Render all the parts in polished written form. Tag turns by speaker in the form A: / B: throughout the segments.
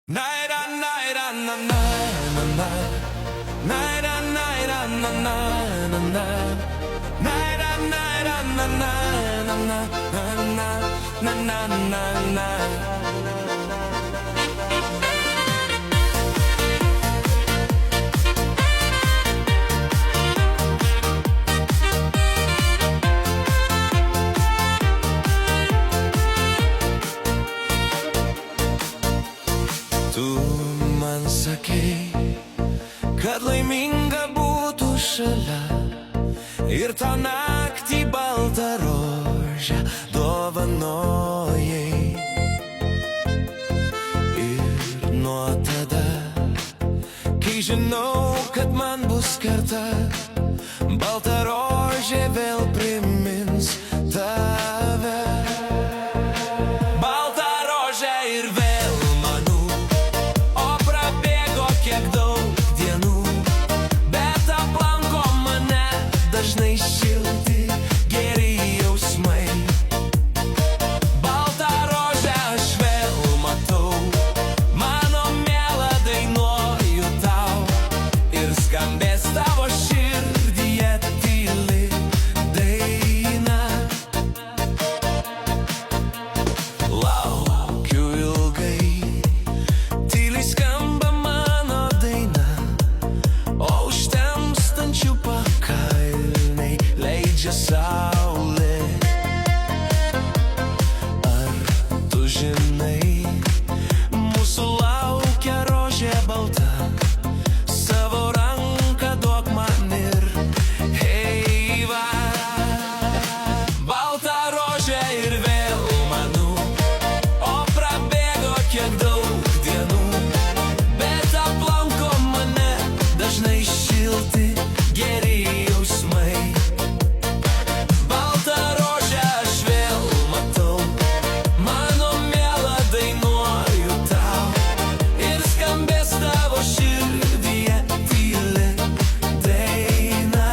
A: Naira naira na na na na Naira naira na na na na Naira naira na na na na na na na na Tu man sakei, kad laiminga būtų šalia ir tau naktį baltą rožę dovanojai. Ir nuo tada, kai žinau, kad man bus karta, balta rožė vėl primins tave. Balta rožė ir vėl manų, o prabėgo kiek daug dienų, bet aplanko mane dažnai šilti geri jausmai. Baltą rožę aš vėl matau, mano miela dainuoju tau, ir skambės tavo širdyje tyli daina. Laukiu ilgai, tyliai skamba mano daina, o už temstančių pakalnei leidžia saulė. Ar tu žinai, mūsų laukia rožė balta, savo ranką duok man ir hei va. Balta rožė ir vėl manų, o prabėgo kiek daug dienų, bet aplanko mane dažnai šilti geri jausmai. Baltą rožę aš vėl matau, mano miela dainuoju tau, ir skambės tavo širdyje tyli daina.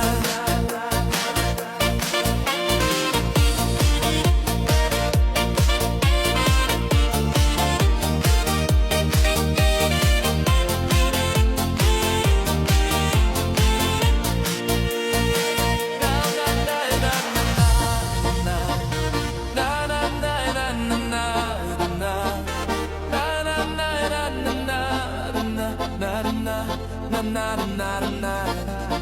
A: Na na na na na na na na na na na.